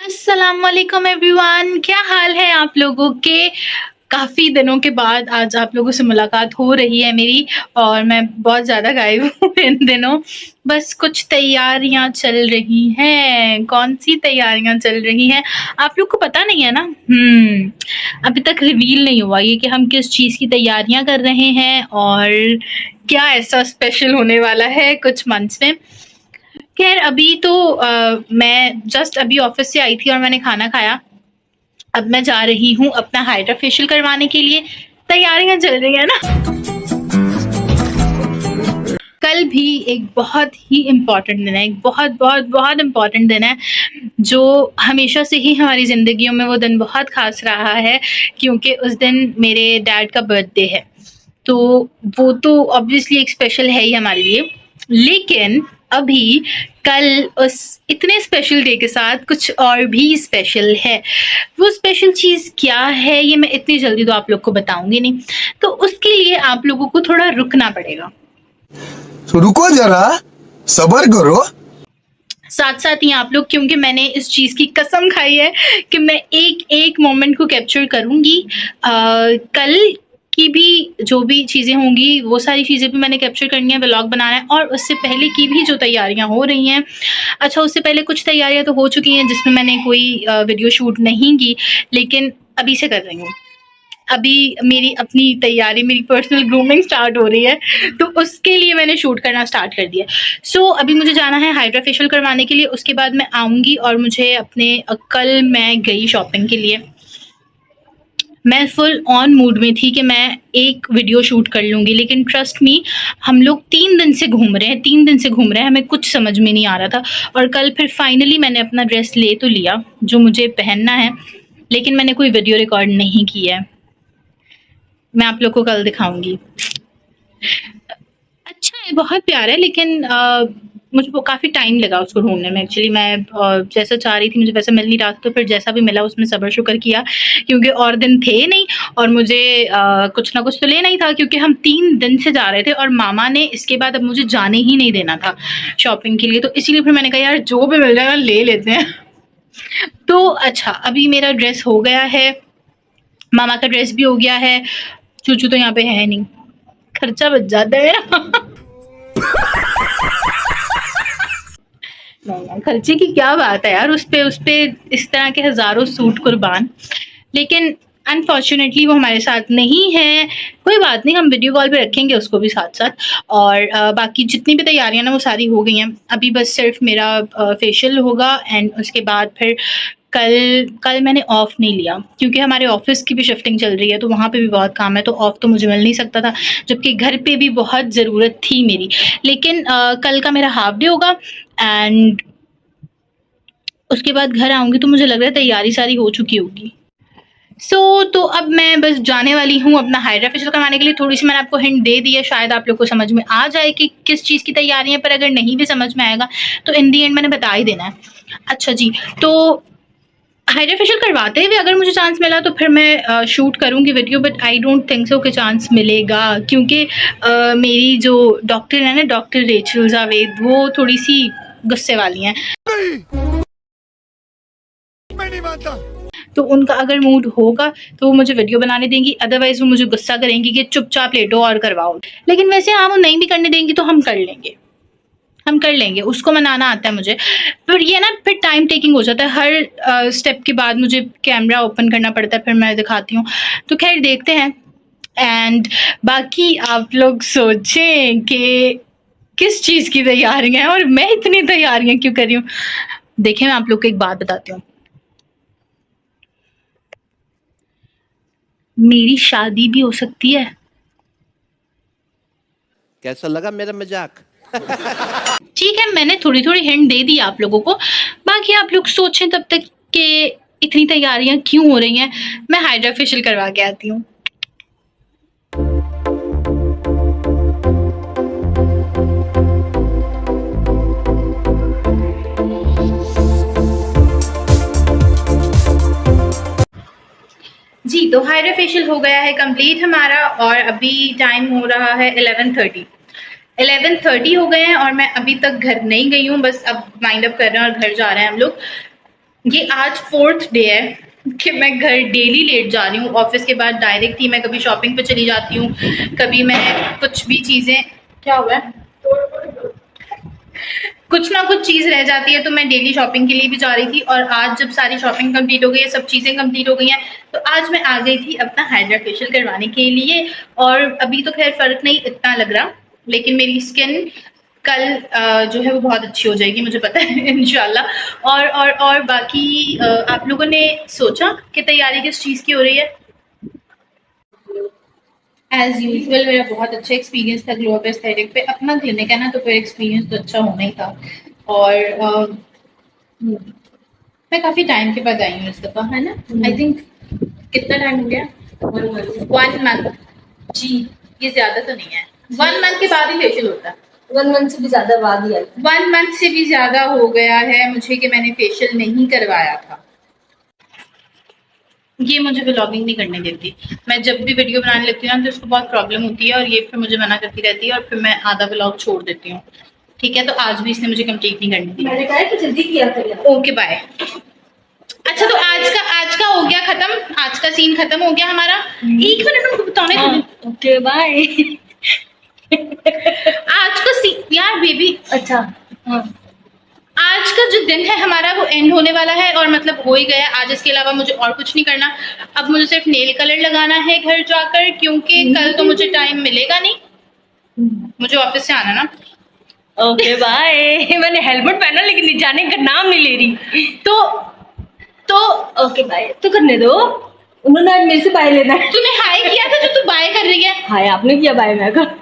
अस्सलाम वालेकुम एवरीवन, क्या हाल है आप लोगों के। काफ़ी दिनों के बाद आज आप लोगों से मुलाकात हो रही है मेरी और मैं बहुत ज़्यादा गायब हूँ इन दिनों। बस कुछ तैयारियां चल रही हैं। कौन सी तैयारियां चल रही हैं आप लोग को पता नहीं है ना। अभी तक रिवील नहीं हुआ ये कि हम किस चीज़ की तैयारियां कर रहे हैं और क्या ऐसा स्पेशल होने वाला है कुछ मंथ्स में। खैर अभी तो मैं जस्ट अभी ऑफिस से आई थी और मैंने खाना खाया। अब मैं जा रही हूँ अपना हाइड्रा फेशियल करवाने के लिए। तैयारियां चल रही है ना। कल भी एक बहुत ही इम्पोर्टेंट दिन है, एक बहुत बहुत बहुत इम्पोर्टेंट दिन है जो हमेशा से ही हमारी ज़िंदगियों में वो दिन बहुत ख़ास रहा है क्योंकि उस दिन मेरे डैड का बर्थडे है। तो वो तो ऑब्वियसली एक स्पेशल है ही हमारे लिए, लेकिन अभी कल उस इतने स्पेशल डे के साथ कुछ और भी स्पेशल है। वो स्पेशल चीज़ क्या है ये मैं इतनी जल्दी तो आप लोग को बताऊंगी नहीं, तो उसके लिए आप लोगों को थोड़ा रुकना पड़ेगा। तो रुको जरा, सब्र करो। साथ साथ ही आप लोग, क्योंकि मैंने इस चीज़ की कसम खाई है कि मैं एक एक मोमेंट को कैप्चर करूंगी। कल की भी जो भी चीज़ें होंगी वो सारी चीज़ें भी मैंने कैप्चर करनी है, व्लॉग बनाना है। और उससे पहले की भी जो तैयारियां हो रही हैं, अच्छा उससे पहले कुछ तैयारियां तो हो चुकी हैं जिसमें मैंने कोई वीडियो शूट नहीं की, लेकिन अभी से कर रही हूँ। अभी मेरी अपनी तैयारी, मेरी पर्सनल ग्रूमिंग स्टार्ट हो रही है, तो उसके लिए मैंने शूट करना स्टार्ट कर दिया। सो अभी मुझे जाना है हाइड्रा फेशियल करवाने के लिए। उसके बाद मैं आऊँगी और मुझे अपने कल मैं गई शॉपिंग के लिए। मैं फुल ऑन मूड में थी कि मैं एक वीडियो शूट कर लूँगी, लेकिन ट्रस्ट मी हम लोग 3 दिन से घूम रहे हैं, 3 दिन से घूम रहे हैं, हमें कुछ समझ में नहीं आ रहा था। और कल फिर फाइनली मैंने अपना ड्रेस ले तो लिया जो मुझे पहनना है, लेकिन मैंने कोई वीडियो रिकॉर्ड नहीं की है। मैं आप लोग को कल दिखाऊंगी। अच्छा है, बहुत प्यारा है, लेकिन मुझे वो काफ़ी टाइम लगा उसको ढूंढने में। एक्चुअली मैं जैसा चाह रही थी मुझे वैसा मिल नहीं रहा था, तो फिर जैसा भी मिला उसमें सब्र शुक्र किया क्योंकि और दिन थे नहीं और मुझे कुछ ना कुछ तो लेना ही था क्योंकि हम 3 दिन से जा रहे थे और मामा ने इसके बाद अब मुझे जाने ही नहीं देना था शॉपिंग के लिए। तो इसीलिए फिर मैंने कहा यार जो भी मिल जाएगा ले लेते हैं। तो अच्छा अभी मेरा ड्रेस हो गया है, मामा का ड्रेस भी हो गया है। चूचू तो यहाँ पे है नहीं, खर्चा बच जाता है मेरा। नहीं, खर्चे की क्या बात है यार, उस पे इस तरह के हज़ारों सूट कुर्बान। लेकिन अनफॉर्च्युनेटली वो हमारे साथ नहीं है। कोई बात नहीं, हम वीडियो कॉल पे रखेंगे उसको भी साथ-साथ। और बाकी जितनी भी तैयारियाँ ना वो सारी हो गई हैं। अभी बस सिर्फ मेरा फेशियल होगा एंड उसके बाद फिर कल कल मैंने ऑफ नहीं लिया क्योंकि हमारे ऑफिस की भी शिफ्टिंग चल रही है, तो वहाँ पे भी बहुत काम है, तो ऑफ तो मुझे मिल नहीं सकता था, जबकि घर पे भी बहुत ज़रूरत थी मेरी। लेकिन कल का मेरा हाफ डे होगा एंड उसके बाद घर आऊँगी तो मुझे लग रहा है तैयारी सारी हो चुकी होगी। तो अब मैं बस जाने वाली हूँ अपना हाइड्रा फेशियल करवाने के लिए। थोड़ी-सी मैंने आपको हिंट दे दी है, शायद आप लोग को समझ में आ जाए कि किस चीज़ की तैयारी है, पर अगर नहीं भी समझ में आएगा तो इन दी एंड मैंने बता ही देना है। अच्छा जी, तो हाइड्रा फेशियल करवाते हुए अगर मुझे चांस मिला तो फिर मैं शूट करूँगी video, but I don't think so कि चांस मिलेगा क्योंकि मेरी जो डॉक्टर है ना, डॉक्टर रेचल जावेद, वो थोड़ी-सी गुस्से वाली हैं। मैं नहीं मानता। तो उनका अगर मूड होगा तो वो मुझे वीडियो बनाने देंगी, अदरवाइज़ वो मुझे गुस्सा करेंगी कि चुपचाप लेटो और करवाओ। लेकिन वैसे हाँ, वो नहीं भी करने देंगी तो हम कर लेंगे, हम कर लेंगे, उसको मनाना आता है मुझे। पर ये ना फिर टाइम टेकिंग हो जाता है, हर स्टेप के बाद मुझे कैमरा ओपन करना पड़ता है, फिर मैं दिखाती हूँ। तो खैर देखते हैं। एंड बाकी आप लोग सोचें कि किस चीज़ की तैयारियाँ हैं और मैं इतनी तैयारियाँ क्यों कर रही हूँ। देखिए मैं आप लोग को एक बात बताती हूँ, मेरी शादी भी हो सकती है। कैसा लगा मेरा मजाक? ठीक है, मैंने थोड़ी-थोड़ी हिंट दे दी आप लोगों को, बाकी आप लोग सोचें तब तक कि इतनी तैयारियाँ क्यों हो रही हैं। मैं हाइड्रा फेशियल करवा के आती हूँ। जी, तो हाइड्रा फेशियल हो गया है कंप्लीट हमारा और अभी टाइम हो रहा है 11:30। 11:30 हो गए हैं और मैं अभी तक घर नहीं गई हूँ, बस अब वाइंड अप कर रहे हैं और घर जा रहे हैं हम लोग। ये आज 4th डे है कि मैं घर डेली लेट जा रही हूँ। ऑफिस के बाद डायरेक्ट ही मैं कभी शॉपिंग पे चली जाती हूँ, कभी मैं कुछ भी चीज़ें, क्या हुआ है, कुछ ना कुछ चीज़ रह जाती है, तो मैं डेली शॉपिंग के लिए भी जा रही थी। और आज जब सारी शॉपिंग कंप्लीट हो गई है, सब चीज़ें कंप्लीट हो गई हैं, तो आज मैं आ गई थी अपना हाइड्रा फेशियल करवाने के लिए। और अभी तो खैर फ़र्क नहीं इतना लग रहा, लेकिन मेरी स्किन कल जो है वो बहुत अच्छी हो जाएगी, मुझे पता है इंशाल्लाह। और बाकी आप लोगों ने सोचा कि तैयारी किस चीज़ की हो रही है? एज यूजुअल मेरा बहुत अच्छा एक्सपीरियंस था ग्लो अप एस्थेटिक पे। अपना क्लिनिक है ना, तो फिर एक्सपीरियंस तो अच्छा होना ही था। और मैं काफ़ी टाइम के बाद आई हूँ इस दफ़ा, है ना। आई थिंक कितना टाइम हो गया, 1 मंथ। जी, ये ज़्यादा तो नहीं है, 1 मंथ के बाद ही फेशियल होता है। 1 मंथ से भी ज्यादा बाद ही आई। 1 मंथ से भी ज़्यादा हो गया है मुझे कि मैंने फेशियल नहीं करवाया था। ये मुझे व्लॉगिंग नहीं करने देती। मैं जब भी वीडियो बनाने लगती हूँ ना, तो उसको बहुत प्रॉब्लम होती है, और ये फिर मुझे मना करती रहती है, और फिर मैं आधा व्लॉग छोड़ देती हूँ। ठीक है, तो आज भी इसने मुझे कंप्लीट नहीं करने दी। मैंने कहा कि जल्दी किया करिए। Okay bye. अच्छा, तो आज का हो गया खत्म, आज का सीन खत्म हो गया हमारा। 1 मिनट में बताने दो। Okay bye. आज का सीन यार बेबी, अच्छा हाँ। आज का जो दिन है हमारा वो एंड होने वाला है, और मतलब हो ही गया आज। इसके अलावा मुझे और कुछ नहीं करना। अब मुझे सिर्फ नेल कलर लगाना है घर जाकर, क्योंकि कल तो मुझे टाइम मिलेगा नहीं, मुझे ऑफिस से आना ना। Okay bye. मैंने हेलमेट पहना लेकिन जाने का नाम नहीं ले रही। तो ओके बाय तो करने दो, उन्होंने आज मेरे से बाय लेना है। तूने हाय किया था जो तू बाय कर रही है। हाय आपने किया बाय मैं कर।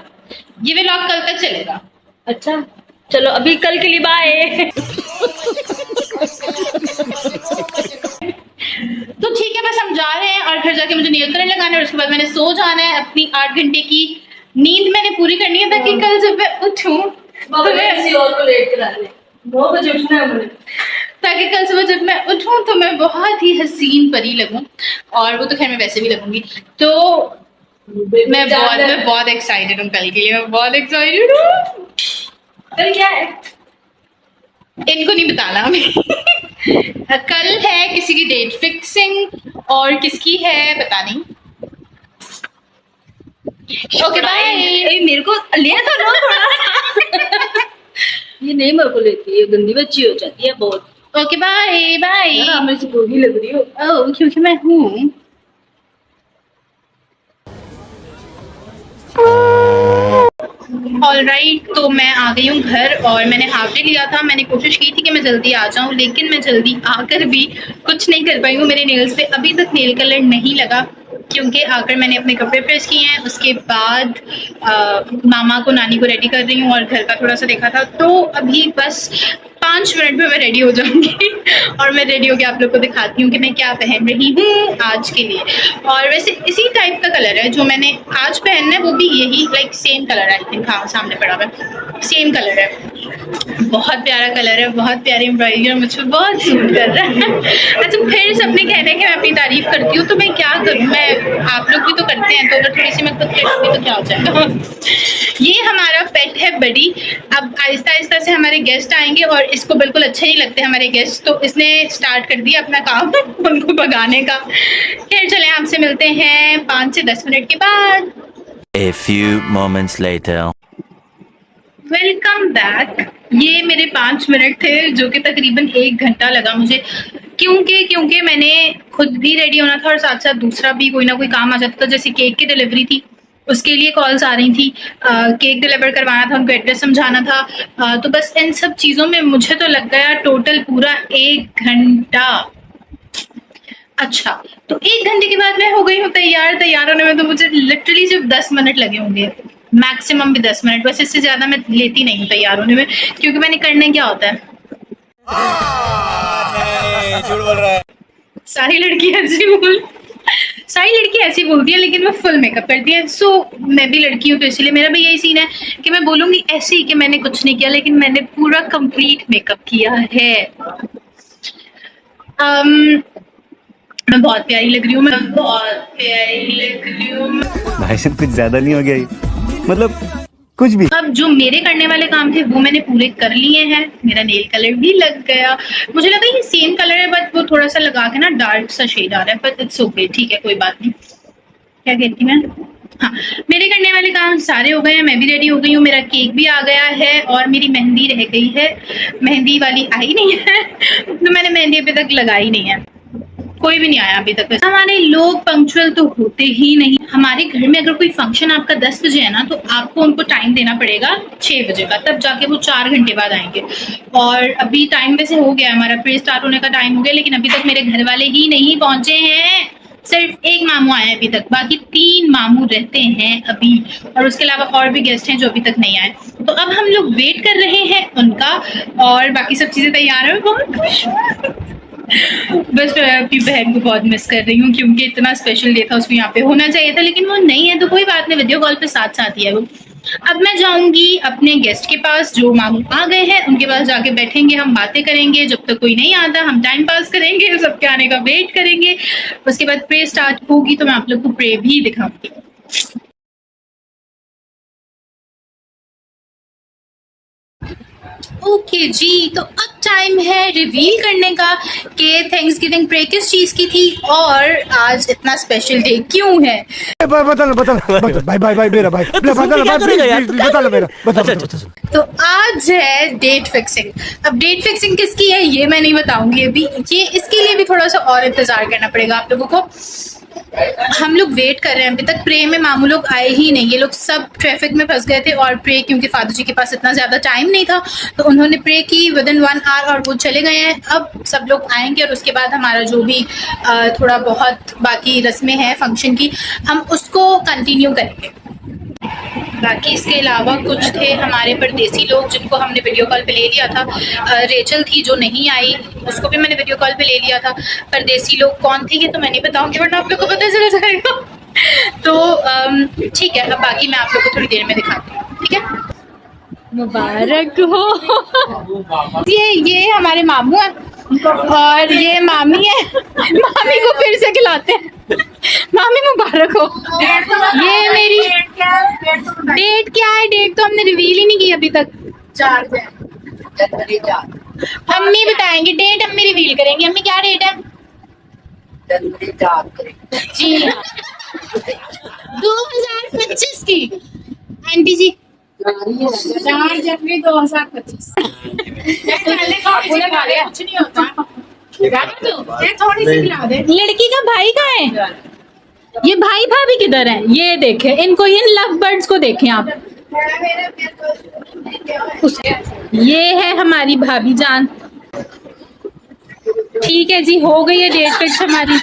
ये व्लॉग कल तक चलेगा। अच्छा चलो अभी कल के लिए बाय। तो ठीक है, बस हम जा रहे हैं, और घर जाके मुझे नेल कलर लगाना है, और उसके बाद मैंने सो जाना है। अपनी 8 घंटे की नींद मैंने पूरी करनी है, ताकि कल जब मैं उठूं तो मैं किसी और को लेट करा ले। 9 बजे उठना है मुझे, ताकि कल सुबह जब मैं उठूं तो मैं बहुत ही हसीन परी लगूं। और वो तो खैर मैं वैसे भी लगूंगी। तो मैं बहुत एक्साइटेड हूँ कल के लिए, मैं बहुत एक्साइटेड हूँ। कल क्या है? इनको नहीं बताना हमें। कल है किसी की डेट फिक्सिंग, और किसकी है पता नहीं। Okay bye. मेरे को ले तो लो थोड़ा। ये नहीं मेरे को लेती है, गंदी बच्ची हो जाती है बहुत। Okay bye bye. यार आप मेरे से गोरी लग रही हो। ओह, क्योंकि मैं हूँ। ऑलराइट, तो मैं आ गई हूँ घर, और मैंने हाफ डे लिया था। मैंने कोशिश की थी कि मैं जल्दी आ जाऊँ, लेकिन मैं जल्दी आकर भी कुछ नहीं कर पाई हूँ। मेरे नेल्स पे अभी तक नेल कलर नहीं लगा, क्योंकि आकर मैंने अपने कपड़े प्रेस किए हैं। उसके बाद मामा को, नानी को रेडी कर रही हूँ, और घर का थोड़ा सा देखा था। तो अभी बस 5 मिनट में मैं रेडी हो जाऊंगी, और मैं रेडी होकर आप लोग को दिखाती हूँ कि मैं क्या पहन रही हूँ आज के लिए। और वैसे इसी टाइप का कलर है जो मैंने आज पहनना है, वो भी यही लाइक सेम कलर है। आई थिंक हाँ, सामने पड़ा हुआ है, सेम कलर है। बहुत प्यारा कलर है, बहुत प्यारी एम्ब्रॉयडरी, और मुझे बहुत सूट कर रहा है। अच्छा, फिर सबने कहना है कि मैं अपनी तारीफ करती हूँ, तो मैं क्या करूँ, मैं आप लोग भी तो करते हैं, तो अगर थोड़ी सी मैं खुद करूँगी तो क्या हो जाएगा। ये हमारा पेट है बड़ी। अब आहिस्ता आहिस्ता से हमारे गेस्ट आएंगे, और इसको बिल्कुल अच्छे नहीं लगते हमारे गेस्ट, तो इसने स्टार्ट कर दिया अपना काम उनको भगाने का। फिर चले, आपसे मिलते हैं 5 से 10 मिनट के बाद। A few moments later. Welcome back. ये मेरे 5 मिनट थे, जो कि तकरीबन 1 घंटा लगा मुझे, क्योंकि मैंने खुद भी रेडी होना था, और साथ साथ दूसरा भी कोई ना कोई काम आ जाता था। जैसे केक की डिलीवरी थी, उसके लिए कॉल्स आ रही थी, केक डिलीवर करवाना था, उनको एड्रेस समझाना था। तो बस इन सब चीज़ों में मुझे तो लग गया टोटल पूरा 1 घंटा। अच्छा, तो 1 घंटे के बाद मैं हो गई हूँ तैयार। तैयार होने में तो मुझे लिटरली सिर्फ 10 मिनट लगे होंगे, मैक्सिमम भी 10 मिनट, बस इससे ज्यादा मैं लेती नहीं हूँ तैयार होने में, क्योंकि मैंने करने क्या होता है। झूठ बोल रहा है। सारी लड़की ऐसी बोलती है, लेकिन वो फुल मेकअप करती है। सो मैं भी लड़की हूँ, तो इसलिए मेरा भी यही सीन है कि मैं बोलूंगी ऐसे ही कि मैंने कुछ नहीं किया, लेकिन मैंने पूरा कंप्लीट मेकअप किया है। मैं बहुत प्यारी लग रही हूँ, मैं बहुत प्यारी लग रही हूँ। भाई साहब कुछ ज्यादा नहीं हो गया ये? मतलब कुछ भी। अब जो मेरे करने वाले काम थे वो मैंने पूरे कर लिए हैं। मेरा नेल कलर भी लग गया। मुझे लगा ये सेम कलर है बट वो थोड़ा सा लगा के ना डार्क सा शेड आ रहा है, बट इट्स ओके, ठीक है, कोई बात नहीं। क्या कहती मैं, हाँ, मेरे करने वाले काम सारे हो गए हैं। मैं भी रेडी हो गई हूँ, मेरा केक भी आ गया है और मेरी मेहंदी रह गई है। मेहंदी वाली आई नहीं है तो मैंने मेहंदी अभी तक लगाई नहीं है। कोई भी नहीं आया अभी तक। हमारे लोग पंक्चुअल तो होते ही नहीं। हमारे घर में अगर कोई फंक्शन आपका 10 बजे है ना, तो आपको उनको टाइम देना पड़ेगा 6 बजे का, तब जाके वो 4 घंटे बाद आएंगे। और अभी टाइम वैसे हो गया, हमारा प्रे स्टार्ट होने का टाइम हो गया, लेकिन अभी तक मेरे घर वाले ही नहीं पहुंचे हैं। सिर्फ एक मामू आया है अभी तक, बाकी 3 मामू रहते हैं अभी, और उसके अलावा और भी गेस्ट हैं जो अभी तक नहीं आए। तो अब हम लोग वेट कर रहे हैं उनका, और बाकी सब चीजें तैयार है। बहुत खुश हूँ। बस मैं अपनी बहन को बहुत मिस कर रही हूँ, क्योंकि इतना स्पेशल डे था, उसको यहाँ पे होना चाहिए था, लेकिन वो नहीं है। तो कोई बात नहीं, वीडियो कॉल पे साथ साथ ही है वो। अब मैं जाऊंगी अपने गेस्ट के पास, जो मामू आ गए हैं उनके पास जाके बैठेंगे, हम बातें करेंगे। जब तक कोई नहीं आता हम टाइम पास करेंगे, सबके आने का वेट करेंगे। उसके बाद प्रे स्टार्ट होगी तो मैं आप लोग को प्रे भी दिखाऊंगी। ओके जी, तो अब टाइम है रिवील करने का कि थैंक्सगिविंग प्रे किस चीज की थी और आज इतना स्पेशल डे क्यों है। बता भाई भाई मेरा भाई, बता लो मेरा, बता। तो आज है डेट फिक्सिंग। अब डेट फिक्सिंग किसकी है ये मैं नहीं बताऊंगी अभी, ये इसके लिए भी थोड़ा सा और इंतजार करना पड़ेगा आप लोगों को। हम लोग वेट कर रहे हैं, अभी तक प्रे में मामू लोग आए ही नहीं। ये लोग सब ट्रैफिक में फंस गए थे, और प्रे क्योंकि फादर जी के पास इतना ज्यादा टाइम नहीं था तो उन्होंने प्रे की विदिन 1 आवर और वो चले गए हैं। अब सब लोग आएंगे और उसके बाद हमारा जो भी थोड़ा बहुत बाकी रस्में हैं फंक्शन की, हम उसको कंटिन्यू करेंगे। बाकी इसके अलावा कुछ थे हमारे परदेसी लोग जिनको हमने वीडियो कॉल पे ले लिया था। रेचल थी जो नहीं आई, उसको भी मैंने वीडियो कॉल पे ले लिया था। परदेसी लोग कौन थे ये तो मैं नहीं बताऊंगी, वरना आप लोग को पता चला जाएगा। तो ठीक है, अब बाकी मैं आप लोग को थोड़ी देर में दिखाती हूँ, ठीक है। मुबारक हो। ये हमारे मामू हैं और ये मामी है। मामी को फिर से खिलाते हैं। मामी मुबारक हो। ये मेरी डेट क्या है, डेट तो हमने रिवील ही नहीं की अभी तक। 4 जनवरी। अम्मी बताएंगे डेट, अम्मी रिवील करेंगी। अम्मी क्या डेट है? जनवरी 4 जी, 2025 की। आंटी जी 4 जनवरी 2025। थोड़ी सी खिला दे। लड़की का भाई कहाँ है? ये भाई भाभी किधर हैं? ये देखें इनको, इन लव बर्ड्स को देखें आप। ये है हमारी भाभी जान। ठीक है जी, हो गई है डेट फिक्स हमारी।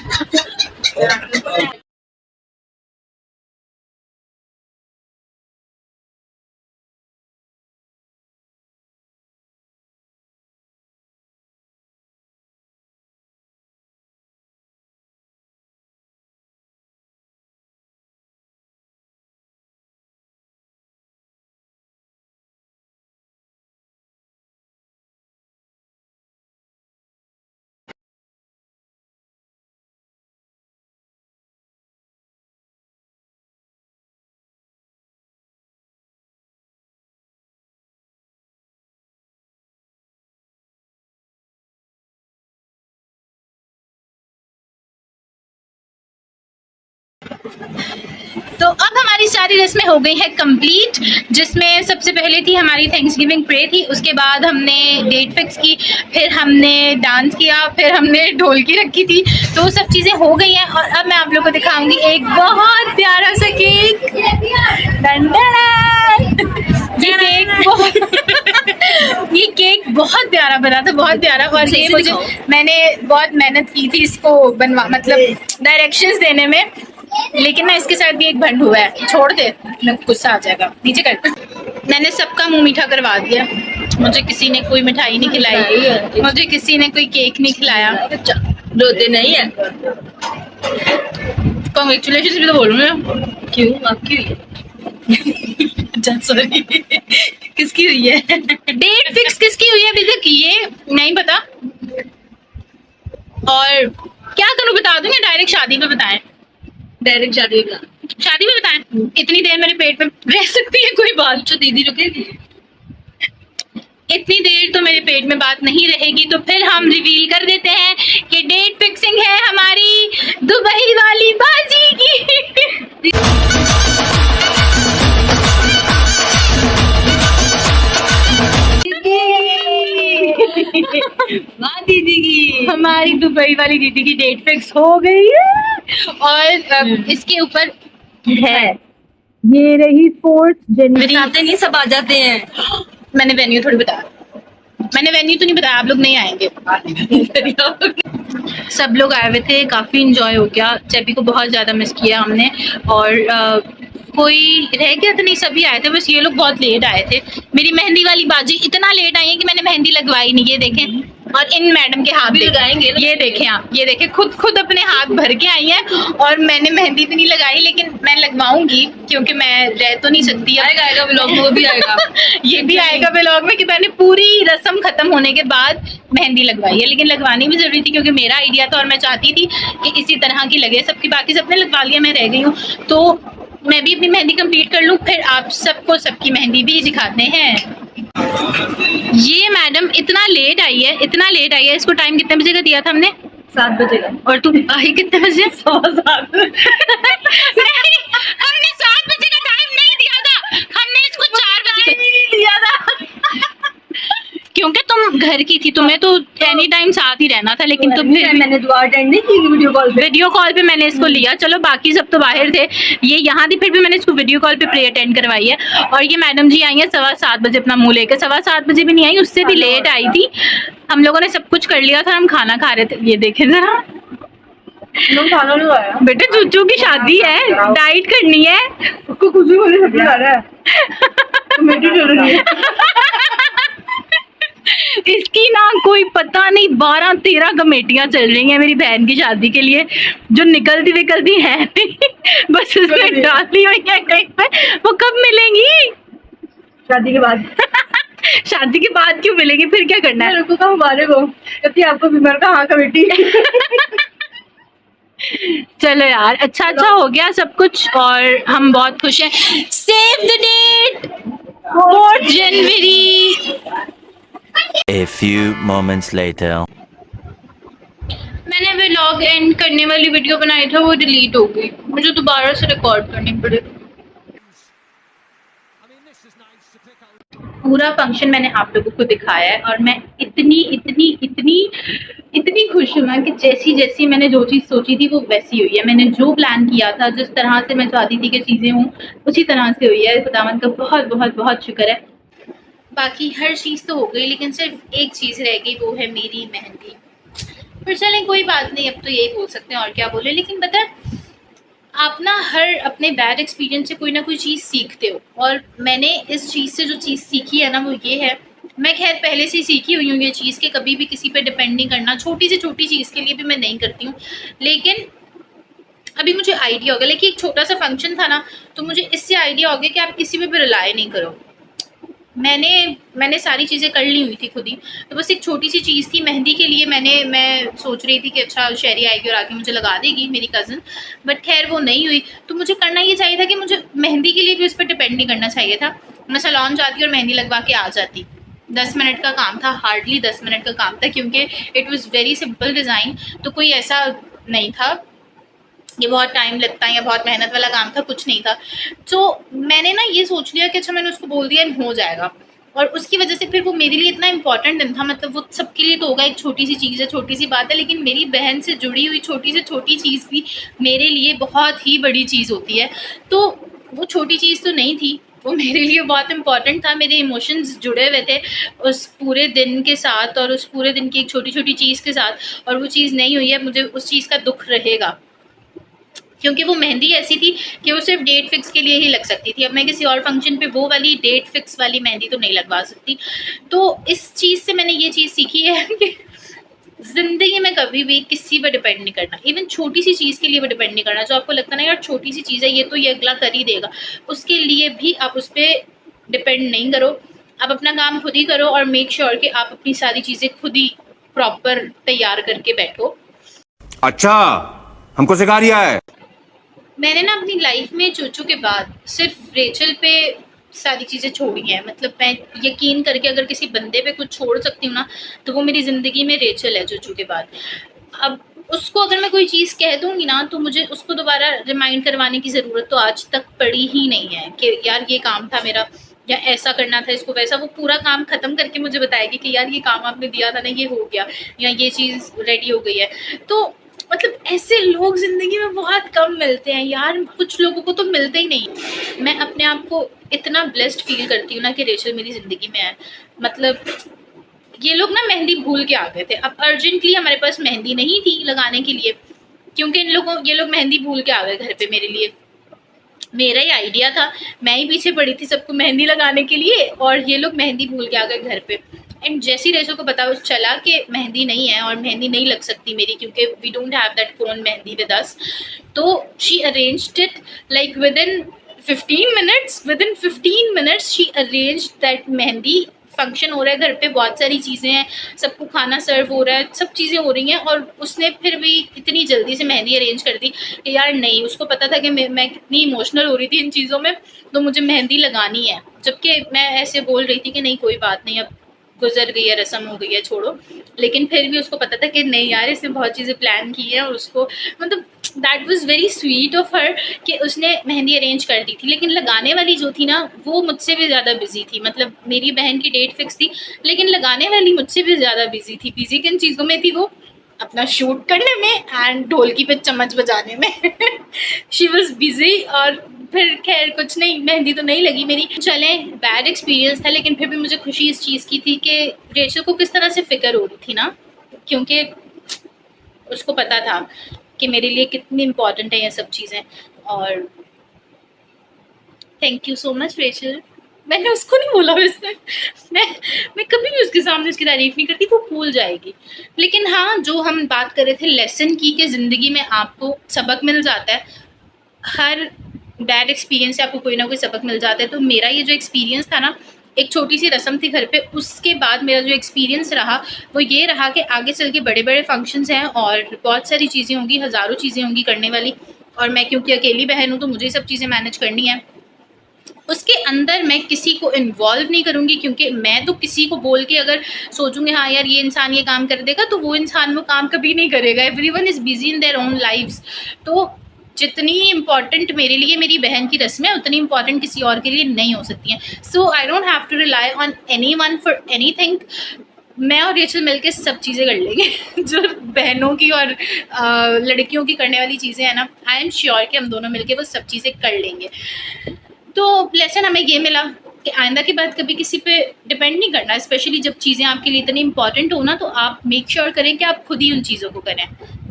तो अब हमारी सारी रस्में हो गई है कंप्लीट, जिसमें सबसे पहले थी हमारी थैंक्सगिविंग प्रे थी, उसके बाद हमने डेट फिक्स की, फिर हमने डांस किया, फिर हमने ढोलकी रखी थी। तो सब चीज़ें हो गई हैं और अब मैं आप लोगों को दिखाऊंगी एक बहुत प्यारा सा केक। ये केक बहुत प्यारा बना था, बहुत प्यारा। और ये मुझे, मैंने बहुत मेहनत की थी इसको बनवा, मतलब डायरेक्शंस देने में, लेकिन ना इसके साथ भी एक भंड हुआ है। छोड़ दे, गुस्सा आ जाएगा, नीचे कर। मैंने सबका मुंह मीठा करवा दिया। मुझे किसी ने कोई मिठाई नहीं खिलाई, मुझे किसी ने कोई केक नहीं खिलाया। रोते नहीं है। कांग्रेचुलेशन भी तो बोलूँ मैं। क्यों, आपकी हुई है? सॉरी, किसकी हुई है? डेट फिक्स किसकी हुई है अभी तक ये नहीं पता। और क्या करूँ, बता दूं या डायरेक्ट शादी पे बताएं? डायरेक्ट शादी का शादी में बताएं, इतनी देर मेरे पेट में रह सकती है कोई बात? जो दीदी रुकेगी इतनी देर तो मेरे पेट में बात नहीं रहेगी, तो फिर हम रिवील कर देते हैं कि डेट फिक्सिंग है हमारी दुबई वाली बाजी की। वाह दीदी की। हमारी दुबई वाली दीदी की डेट फिक्स हो गई है और इसके ऊपर है ये रही 4 जनवरी। आते नहीं सब आ जाते हैं। मैंने वेन्यू थोड़ी बताया, मैंने वेन्यू तो नहीं बताया, आप लोग नहीं आएंगे। सब लोग आए हुए थे, काफी इंजॉय हो गया। चेपी को बहुत ज्यादा मिस किया हमने, और कोई रह गया तो नहीं, सभी आए थे, बस ये लोग बहुत लेट आए थे। मेरी मेहंदी वाली बाजी इतना लेट आई है कि मैंने मेहंदी लगवाई नहीं। ये देखें, और इन मैडम के हाथ लगाएंगे। ये देखें आप, ये देखें, खुद अपने हाथ भर के आई हैं, और मैंने मेहंदी भी नहीं लगाई, लेकिन मैं लगवाऊंगी क्योंकि मैं रह तो नहीं सकती। आएगा व्लॉग में, वो भी आएगा। ये भी आएगा व्लॉग में कि मैंने पूरी रस्म खत्म होने के बाद मेहंदी लगवाई है, लेकिन लगवानी भी जरूरी थी क्योंकि मेरा आइडिया था और मैं चाहती थी कि इसी तरह की लगे सबकी। बाकी सबने लगवा लिया, मैं रह गई हूँ, तो मैं भी अपनी मेहंदी कंप्लीट कर लूँ, फिर आप सबको सबकी मेहंदी भी दिखाते हैं। ये मैडम इतना लेट आई है, इतना लेट आई है। इसको टाइम कितने बजे का दिया था हमने? 7 बजे का। और तुम आई कितने बजे? 7:15। नहीं, हमने 7 बजे का टाइम नहीं दिया था, हमने इसको 4 बजे नहीं दिया था क्योंकि तुम घर की थी, तुम्हें तो एनी टाइम साथ ही रहना था, लेकिन तुम फिर मैंने दुआ अटेंड नहीं की वीडियो कॉल पे मैंने इसको लिया। चलो बाकी सब तो बाहर थे, ये यहाँ थी, फिर भी मैंने इसको वीडियो कॉल पे प्रे अटेंड करवाई है। और ये मैडम जी आई है 7:15 बजे अपना मुंह लेकर, 7:15 बजे भी नहीं आई, उससे भी लेट आई थी। हम लोगों ने सब कुछ कर लिया था, हम खाना खा रहे थे। ये देखे जरा, खाना नहीं आया बेटे चूचू की शादी है, डाइट करनी है, उसको खुशी वाली सब्जी आ रहा है। कमेटी चल रही है। इसकी ना कोई पता नहीं 12-13 कमेटियां चल रही हैं मेरी बहन की शादी के लिए, जो निकलती विकलती है नहीं, बस उसमें डाली हुई है कहीं पे। वो कब मिलेंगी? शादी के बाद। शादी के बाद क्यों मिलेंगी? फिर क्या करना है? रुको कहाँ हमारे को कहती आपको बीमार का हाँ कमेटी। चलो यार, अच्छा हो गया सब कुछ और हम बहुत खुश हैं। सेव द डेट 4 जनवरी। A few moments later. मैंने व्लॉग एंड करने वाली वीडियो बनाई था, वो डिलीट हो गई, मुझे दोबारा से रिकॉर्ड करनी पड़ेगी। पूरा फंक्शन मैंने आप लोगों को दिखाया है और मैं इतनी खुश हूँ ना कि जैसी मैंने जो चीज़ सोची थी वो वैसी हुई है। मैंने जो प्लान किया था, जिस तरह से मैं चाहती थी कि चीज़ें हों, उसी तरह से हुई है। खुदावंद का बहुत बहुत बहुत शुक्र है। बाकी हर चीज़ तो हो गई, लेकिन सिर्फ एक चीज़ रह गई, वो है मेरी मेहंदी। फिर चलें, कोई बात नहीं, अब तो यही बोल सकते हैं और क्या बोले। लेकिन पता आप ना हर अपने बैड एक्सपीरियंस से कोई ना कोई चीज़ सीखते हो, और मैंने इस चीज़ से जो चीज़ सीखी है ना वो ये है, मैं खैर पहले से ही सीखी हुई हूँ ये चीज़, कि कभी भी किसी पे डिपेंड नहीं करना। छोटी से छोटी चीज़ के लिए भी मैं नहीं करती हूँ, लेकिन अभी मुझे आइडिया हो गया। लेकिन एक छोटा सा फंक्शन था ना, तो मुझे इससे आइडिया हो गया कि आप किसी पे भी रिलाय नहीं करो। मैंने सारी चीज़ें कर ली हुई थी खुद ही, तो बस एक छोटी सी चीज़ थी मेहंदी के लिए। मैं सोच रही थी कि अच्छा शहरी आएगी और आके मुझे लगा देगी मेरी कज़न, बट खैर वो नहीं हुई। तो मुझे करना ये चाहिए था कि मुझे मेहंदी के लिए भी उस पर डिपेंड नहीं करना चाहिए था। मैं सैलून जाती और मेहंदी लगवा के आ जाती। 10 मिनट का काम था, हार्डली 10 मिनट का काम था, क्योंकि it was very simple design. तो कोई ऐसा नहीं था ये बहुत टाइम लगता है या बहुत मेहनत वाला काम था, कुछ नहीं था। तो मैंने ना ये सोच लिया कि अच्छा मैंने उसको बोल दिया हो जाएगा, और उसकी वजह से फिर वो मेरे लिए इतना इंपॉर्टेंट दिन था। मतलब वो सबके लिए तो होगा, एक छोटी सी चीज़ है, छोटी सी बात है, लेकिन मेरी बहन से जुड़ी हुई छोटी से छोटी चीज़ भी मेरे लिए बहुत ही बड़ी चीज़ होती है। तो वो छोटी चीज़ तो नहीं थी, वो मेरे लिए बहुत इंपॉर्टेंट था। मेरे इमोशंस जुड़े हुए थे उस पूरे दिन के साथ और उस पूरे दिन की एक छोटी छोटी चीज़ के साथ, और वो चीज़ नहीं हुई है, मुझे उस चीज़ का दुख रहेगा, क्योंकि वो मेहंदी ऐसी थी कि वो सिर्फ डेट फिक्स के लिए ही लग सकती थी। अब मैं किसी और फंक्शन पे वो वाली डेट फिक्स वाली मेहंदी तो नहीं लगवा सकती। तो इस चीज़ से मैंने ये चीज़ सीखी है कि ज़िंदगी में कभी भी किसी पर डिपेंड नहीं करना, इवन छोटी सी चीज़ के लिए भी डिपेंड नहीं करना। जो आपको लगता है ना यार छोटी सी चीज़ है, ये तो ये अगला कर ही देगा, उसके लिए भी आप उस पर डिपेंड नहीं करो। आप अपना काम खुद ही करो और मेक श्योर कि आप अपनी सारी चीज़ें खुद ही प्रॉपर तैयार करके बैठो। अच्छा, हमको सिखा रिया है। मैंने ना अपनी लाइफ में चूचू के बाद सिर्फ रेचल पे सारी चीज़ें छोड़ी हैं। मतलब मैं यकीन करके अगर किसी बंदे पे कुछ छोड़ सकती हूँ ना, तो वो मेरी ज़िंदगी में रेचल है चूचू के बाद। अब उसको अगर मैं कोई चीज़ कह दूँगी ना, तो मुझे उसको दोबारा रिमाइंड करवाने की ज़रूरत तो आज तक पड़ी ही नहीं है कि यार ये काम था मेरा, या ऐसा करना था इसको वैसा। वो पूरा काम ख़त्म करके मुझे बताएगी कि यार ये काम आपने दिया था ना, ये हो गया, या ये चीज़ रेडी हो गई है। तो मतलब ऐसे लोग ज़िंदगी में बहुत कम मिलते हैं यार, कुछ लोगों को तो मिलते ही नहीं। मैं अपने आप को इतना ब्लेस्ड फील करती हूँ ना कि रेचल मेरी ज़िंदगी में है। मतलब ये लोग ना मेहंदी भूल के आ गए थे। अब अर्जेंटली हमारे पास मेहंदी नहीं थी लगाने के लिए, क्योंकि ये लोग मेहंदी भूल के आ गए घर पे मेरे लिए। मेरा ही आइडिया था, मैं ही पीछे पड़ी थी सबको मेहंदी लगाने के लिए, और ये लोग मेहंदी भूल के आ गए घर पे। एंड जैसी रेचल को पता चला कि मेहंदी नहीं है और मेहंदी नहीं लग सकती मेरी, क्योंकि we don't have that cone mehndi with us, तो she arranged it like within 15 minutes she arranged that mehndi. Function हो रहा है घर पे, बहुत सारी चीज़ें हैं, सबको खाना सर्व हो रहा है, सब चीज़ें हो रही हैं, और उसने फिर भी इतनी जल्दी से मेहंदी अरेंज कर दी कि यार नहीं, उसको पता था कि मैं कितनी इमोशनल हो रही थी इन चीज़ों में, तो मुझे मेहंदी लगानी है। जबकि मैं ऐसे बोल रही थी कि नहीं कोई बात नहीं, अब गुजर गई है, रस्म हो गई है, छोड़ो। लेकिन फिर भी उसको पता था कि नहीं यार, इसने बहुत चीज़ें प्लान की है, और उसको मतलब that was very sweet of her कि उसने मेहंदी अरेंज कर दी थी। लेकिन लगाने वाली जो थी ना, वो मुझसे भी ज़्यादा बिजी थी। मतलब मेरी बहन की डेट फिक्स थी, लेकिन लगाने वाली मुझसे भी ज़्यादा बिजी थी। बिजी किन चीज़ों में थी वो? अपना शूट करने में एंड ढोलकी पे चम्मच बजाने में। She was busy. और फिर खैर कुछ नहीं, मेहंदी तो नहीं लगी मेरी। चले, बैड एक्सपीरियंस था, लेकिन फिर भी मुझे खुशी इस चीज़ की थी कि रेचल को किस तरह से फिक्र हो रही थी ना, क्योंकि उसको पता था कि मेरे लिए कितनी इम्पोर्टेंट है ये सब चीज़ें। और thank you so much Rachel. मैंने उसको नहीं बोला वैसे, मैं कभी भी उसके सामने उसकी तारीफ नहीं करती, वो भूल जाएगी। लेकिन हाँ, जो हम बात कर रहे थे लेसन की, कि ज़िंदगी में आपको सबक मिल जाता है, हर बैड एक्सपीरियंस से आपको कोई ना कोई सबक मिल जाता है। तो मेरा ये जो एक्सपीरियंस था ना, एक छोटी सी रस्म थी घर पे, उसके बाद मेरा जो एक्सपीरियंस रहा वो ये रहा कि आगे चल के बड़े बड़े फंक्शंस हैं और बहुत सारी चीज़ें होंगी, हज़ारों चीज़ें होंगी करने वाली, और मैं क्योंकि अकेली बहन हूँ तो मुझे सब चीज़ें मैनेज करनी है। उसके अंदर मैं किसी को इन्वॉल्व नहीं करूँगी, क्योंकि मैं तो किसी को बोल के अगर सोचूंगी हाँ यार ये इंसान ये काम कर देगा, तो वो इंसान वो काम कभी नहीं करेगा। Everyone is busy in their own lives. तो जितनी इम्पॉर्टेंट मेरे लिए मेरी बहन की रस्में, उतनी इम्पॉर्टेंट किसी और के लिए नहीं हो सकती हैं। So I don't have to rely on anyone for anything. मैं और रेचल मिलके सब चीज़ें कर लेंगे जो बहनों की और लड़कियों की करने वाली चीज़ें हैं ना, आई एम श्योर कि हम दोनों मिलके वो सब चीज़ें कर लेंगे। तो लेसन हमें ये मिला कि आइंदा के बाद कभी किसी पे डिपेंड नहीं करना, स्पेशली जब चीज़ें आपके लिए इतनी इंपॉर्टेंट हो ना, तो आप मेक श्योर करें कि आप खुद ही उन चीज़ों को करें।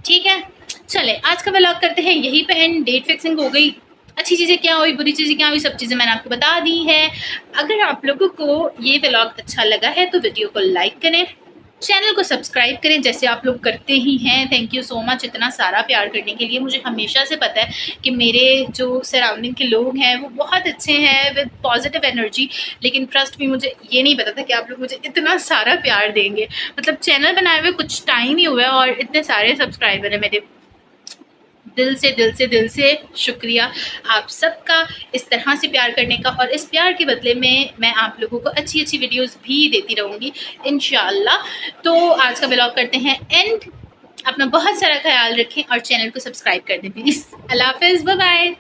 ठीक है, चले आज का व्लॉग करते हैं यही पे एंड। डेट फिक्सिंग हो गई, अच्छी चीज़ें क्या हुई, बुरी चीज़ें क्या हुई, सब चीज़ें मैंने आपको बता दी है। अगर आप लोगों को ये व्लॉग अच्छा लगा है तो वीडियो को लाइक करें, चैनल को सब्सक्राइब करें जैसे आप लोग करते ही हैं। थैंक यू सो मच इतना सारा प्यार करने के लिए। मुझे हमेशा से पता है कि मेरे जो सराउंडिंग के लोग हैं वो बहुत अच्छे हैं विद पॉजिटिव एनर्जी, लेकिन ट्रस्ट भी मुझे ये नहीं पता था कि आप लोग मुझे इतना सारा प्यार देंगे। मतलब चैनल बनाए हुए कुछ टाइम ही हुआ है और इतने सारे सब्सक्राइबर हैं मेरे। दिल से शुक्रिया आप सबका इस तरह से प्यार करने का, और इस प्यार के बदले में मैं आप लोगों को अच्छी अच्छी वीडियोस भी देती रहूँगी इंशाल्लाह। तो आज का व्लॉग करते हैं एंड। अपना बहुत सारा ख्याल रखें और चैनल को सब्सक्राइब कर दें प्लीज़। अल्लाह हाफ़िज़, बाय बाय।